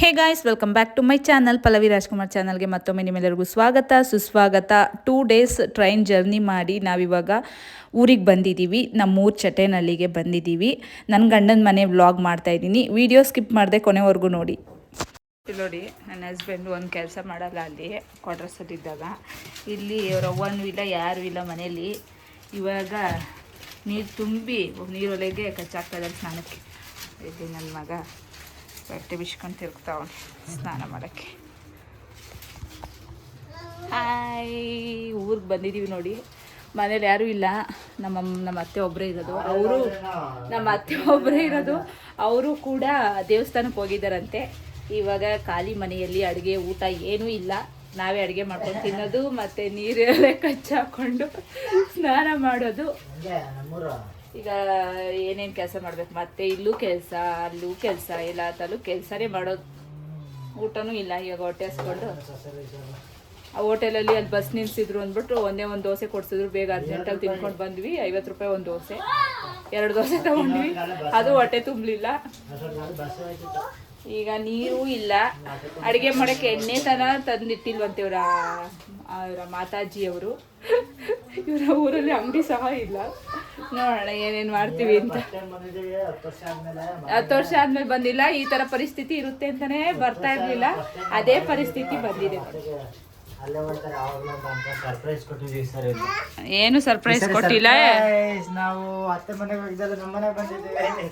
Hey guys, welcome back to my channel. Pallavi Rajkumar ಚಾನಲ್ಗೆ ಮತ್ತೊಮ್ಮೆ ನಿಮ್ಮೆಲ್ಲರಿಗೂ ಸ್ವಾಗತ ಸುಸ್ವಾಗತ. 2 ಡೇಸ್ ಟ್ರೈನ್ ಜರ್ನಿ ಮಾಡಿ ನಾವಿವಾಗ ಊರಿಗೆ ಬಂದಿದ್ದೀವಿ. ನಮ್ಮೂರು ಚಟೇನಹಳ್ಳಿಗೆ ಬಂದಿದ್ದೀವಿ. ನನ್ನ ಗಂಡನ ಮನೆ ವ್ಲಾಗ್ ಮಾಡ್ತಾಯಿದ್ದೀನಿ. ವಿಡಿಯೋ ಸ್ಕಿಪ್ ಮಾಡದೆ ಕೊನೆವರೆಗೂ ನೋಡಿ. ನೋಡಿ, ನನ್ನ ಹಸ್ಬೆಂಡ್ ಒಂದು ಕೆಲಸ ಮಾಡಲ್ಲ. ಅಲ್ಲಿ ಕ್ವಾರ್ಟರ್ಸಲ್ಲಿದ್ದಾಗ ಇಲ್ಲಿ ಅವ್ರ ಅವ್ವನೂ ಇಲ್ಲ, ಯಾರೂ ಇಲ್ಲ ಮನೇಲಿ. ಇವಾಗ ನೀರು ತುಂಬಿ ನೀರೊಳಗೆ ಕಚ್ಚಾಗ್ತಾಯಿದ್ದಾರೆ ಸ್ನಾನಕ್ಕೆ. ಇಲ್ಲಿ ನನ್ನ ಮಗ ಬಟ್ಟೆ ಬಿಚ್ಕೊಂಡು ತಿರುಗ್ತಾವನೆ ಸ್ನಾನ ಮಾಡೋಕ್ಕೆ. ಹಾಯ್, ಊರಿಗೆ ಬಂದಿದ್ದೀವಿ ನೋಡಿ. ಮನೇಲಿ ಯಾರೂ ಇಲ್ಲ. ನಮ್ಮ ಅತ್ತೆ ಒಬ್ಬರೇ ಇರೋದು. ಅವರು ಕೂಡ ದೇವಸ್ಥಾನಕ್ಕೆ ಹೋಗಿದ್ದಾರಂತೆ. ಇವಾಗ ಖಾಲಿ ಮನೆಯಲ್ಲಿ ಅಡುಗೆ ಊಟ ಏನೂ ಇಲ್ಲ. ನಾವೇ ಅಡುಗೆ ಮಾಡ್ಕೊಂಡು ತಿನ್ನೋದು ಮತ್ತು ನೀರಲ್ಲೇ ಕಚ್ಚಾಕೊಂಡು ಸ್ನಾನ ಮಾಡೋದು. ಈಗ ಏನೇನು ಕೆಲಸ ಮಾಡಬೇಕು, ಮತ್ತೆ ಇಲ್ಲೂ ಕೆಲಸ ಅಲ್ಲೂ ಕೆಲಸ, ಎಲ್ಲ ತಲೂ ಕೆಲಸನೇ ಮಾಡೋದು. ಊಟನೂ ಇಲ್ಲ. ಇವಾಗ ಹೊಟ್ಟೆ ಹಸ್ಕೊಂಡು ಆ ಹೋಟೆಲಲ್ಲಿ ಅಲ್ಲಿ ಬಸ್ ನಿಲ್ಲಿಸಿದ್ರು ಅಂದ್ಬಿಟ್ಟು ಒಂದೇ ಒಂದು ದೋಸೆ ಕೊಡ್ಸಿದ್ರು. ಬೇಗ ಅರ್ಜೆಂಟಲ್ಲಿ ತಿನ್ಕೊಂಡು ಬಂದ್ವಿ. 50 ರೂಪಾಯಿ ಒಂದು ದೋಸೆ. 2 ದೋಸೆ ತೊಗೊಂಡ್ವಿ, ಅದು ಹೊಟ್ಟೆ ತುಂಬಲಿಲ್ಲ. ಈಗ ನೀರೂ ಇಲ್ಲ. ಅಡುಗೆ ಮಾಡೋಕ್ಕೆ ಎಣ್ಣೆ ತಂದಿಟ್ಟಿಲ್ವಂತೆ ಅವರ ಮಾತಾಜಿಯವರು. ಇವರ ಊರಲ್ಲಿ ಅಂಗಡಿ ಸಹ ಇಲ್ಲ. ನೋಡೋಣ ಏನೇನು ಮಾಡ್ತೀವಿ ಅಂತ. 10 ವರ್ಷ ಆದ್ಮೇಲೆ ಬಂದಿಲ್ಲ. ಈ ಥರ ಪರಿಸ್ಥಿತಿ ಇರುತ್ತೆ ಅಂತಲೇ ಬರ್ತಾ ಇರಲಿಲ್ಲ. ಅದೇ ಪರಿಸ್ಥಿತಿ ಬಂದಿದೆ. ಏನು ಸರ್ಪ್ರೈಸ್ ಕೊಟ್ಟಿಲ್ಲ. ನಾವು ಅತ್ತೆ ಮನೆಗೆ ಹೋಗಿದ್ದಲ್ಲ, ನಮ್ಮ ಮನೆಗೆ ಬಂದಿದ್ದೇವೆ.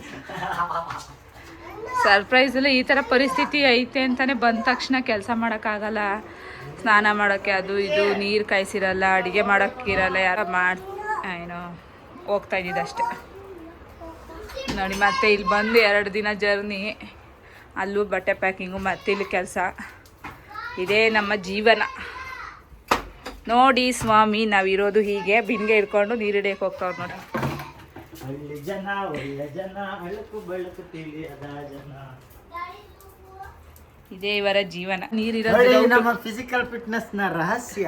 ಸರ್ಪ್ರೈಸ್ ಇಲ್ಲ. ಈ ಥರ ಪರಿಸ್ಥಿತಿ ಐತೆ ಅಂತಲೇ ಬಂದ ತಕ್ಷಣ ಕೆಲಸ ಮಾಡೋಕ್ಕಾಗಲ್ಲ. ಸ್ನಾನ ಮಾಡೋಕ್ಕೆ ಅದು ಇದು ನೀರು ಕಾಯಿಸಿರಲ್ಲ, ಅಡುಗೆ ಮಾಡೋಕ್ಕಿರಲ್ಲ. ಯಾರೋ ಏನೋ ಹೋಗ್ತಾ ಇದ್ದಿದ್ದು ಅಷ್ಟೆ ನೋಡಿ. ಮತ್ತೆ ಇಲ್ಲಿ ಬಂದು 2 ದಿನ ಜರ್ನಿ, ಅಲ್ಲೂ ಬಟ್ಟೆ ಪ್ಯಾಕಿಂಗು, ಮತ್ತೆ ಇಲ್ಲಿ ಕೆಲಸ. ಇದೇ ನಮ್ಮ ಜೀವನ ನೋಡಿ ಸ್ವಾಮಿ. ನಾವಿರೋದು ಹೀಗೆ ಬಿನ್ಗೆ ಇಟ್ಕೊಂಡು ನೀರು ಹಿಡಿಯಕ್ಕೆ ಹೋಗ್ತಾವ್ರು ನೋಡಿ. ಒಳ್ಳೆ ಜನ ಅಳುಕು ಬೆಳಕು ತಿಳಿಯದ ಜನ. ಇದೇ ಇವರ ಜೀವನ. ನೀರಿರೋದು ನಮ್ಮ ಫಿಸಿಕಲ್ ಫಿಟ್ನೆಸ್ ನ ರಹಸ್ಯ.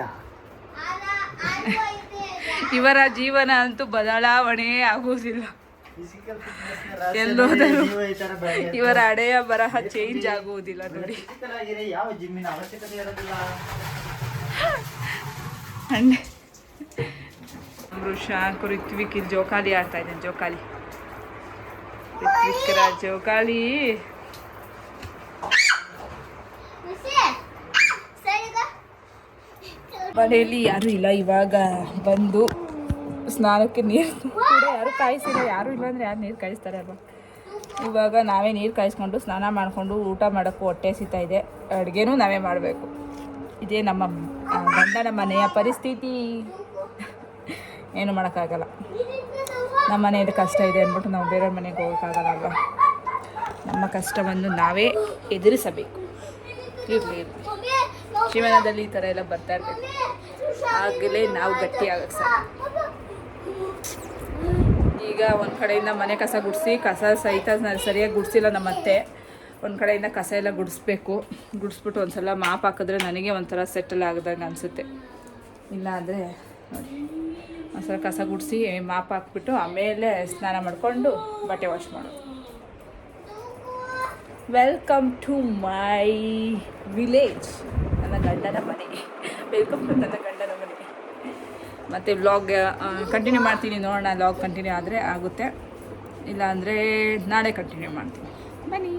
ಇವರ ಜೀವನ ಅಂತೂ ಬದಲಾವಣೆ ಆಗುವುದಿಲ್ಲ. ಎಲ್ಲೋದರೂ ಇವರ ಹಳೆಯ ಬರಹ ಚೇಂಜ್ ಆಗುವುದಿಲ್ಲ ನೋಡಿ. ಯಾವ ಜಿಮ್ಮಿನ ಅವಶ್ಯಕತೆ ಇರೋದಿಲ್ಲ. ಋಷಾಂಕ್ ಋತ್ವಿಕ್ ಇಲ್ಲಿ ಜೋಕಾಲಿ ಆಡ್ತಾ ಇದ್ದೇನೆ. ಜೋಕಾಲಿ ಮನೆಯಲ್ಲಿ ಯಾರೂ ಇಲ್ಲ. ಇವಾಗ ಬಂದು ಸ್ನಾನಕ್ಕೆ ನೀರು ಕೂಡ ಯಾರು ಕಾಯಿಸಿಲ್ಲ. ಯಾರೂ ಇಲ್ಲ ಅಂದರೆ ಯಾರು ನೀರು ಕಾಯಿಸ್ತಾರೆ ಅಲ್ವಾ. ಇವಾಗ ನಾವೇ ನೀರು ಕಾಯಿಸ್ಕೊಂಡು ಸ್ನಾನ ಮಾಡಿಕೊಂಡು ಊಟ ಮಾಡೋಕ್ಕೂ ಹೊಟ್ಟೆ ಸಿಗ್ತಾ ಇದೆ. ಅಡುಗೆನೂ ನಾವೇ ಮಾಡಬೇಕು. ಇದೇ ನಮ್ಮ ಗಂಡನ ಮನೆಯ ಪರಿಸ್ಥಿತಿ. ಏನು ಮಾಡೋಕ್ಕಾಗಲ್ಲ. ನಮ್ಮ ಮನೆಯಲ್ಲಿ ಕಷ್ಟ ಇದೆ ಅಂದ್ಬಿಟ್ಟು ನಾವು ಬೇರೆ ಮನೆಗೆ ಹೋಗೋಕ್ಕಾಗಲ್ಲ ಅಲ್ವಾ. ನಮ್ಮ ಕಷ್ಟವನ್ನು ನಾವೇ ಎದುರಿಸಬೇಕು. ಇರಲಿ ಜೀವನದಲ್ಲಿ ಈ ಥರ ಎಲ್ಲ ಬರ್ತಾ ಇರಬೇಕು. ಆಗಲೇ ನಾವು ಗಟ್ಟಿ ಆಗೋಕ್ಕೆ ಸಾಧ್ಯ. ಈಗ ಒಂದು ಕಡೆಯಿಂದ ಮನೆ ಕಸ ಗುಡಿಸಿ, ಕಸ ಸಹಿತ ಸರಿಯಾಗಿ ಗುಡಿಸಿಲ್ಲ ನಮ್ಮತ್ತೆ. ಒಂದು ಕಡೆಯಿಂದ ಕಸ ಎಲ್ಲ ಗುಡಿಸ್ಬಿಟ್ಟು ಒಂದು ಸಲ ಮಾಪ್ ಹಾಕಿದ್ರೆ ನನಗೆ ಒಂಥರ ಸೆಟಲ್ ಆಗದಂಗೆ ಅನಿಸುತ್ತೆ. ಇಲ್ಲ ಅಂದರೆ ನೋಡಿ, ಒಂದು ಸಲ ಕಸ ಗುಡಿಸಿ ಮಾಪ್ ಹಾಕ್ಬಿಟ್ಟು ಆಮೇಲೆ ಸ್ನಾನ ಮಾಡಿಕೊಂಡು ಬಟ್ಟೆ ವಾಶ್ ಮಾಡೋದು. ವೆಲ್ಕಮ್ ಟು ಮೈ ವಿಲೇಜ್, ನನ್ನ ಗಂಡನ ಮನೆ. ವೆಲ್ಕಮ್ ಟು ನನ್ನ ಗಂಡನ ಮನೆ. ಮತ್ತು ವ್ಲಾಗ್ ಕಂಟಿನ್ಯೂ ಮಾಡ್ತೀನಿ. ನೋಡೋಣ, ವ್ಲಾಗ್ ಕಂಟಿನ್ಯೂ ಆದರೆ ಆಗುತ್ತೆ, ಇಲ್ಲ ಅಂದರೆ ನಾಳೆ ಕಂಟಿನ್ಯೂ ಮಾಡ್ತೀನಿ. ಬನ್ನಿ.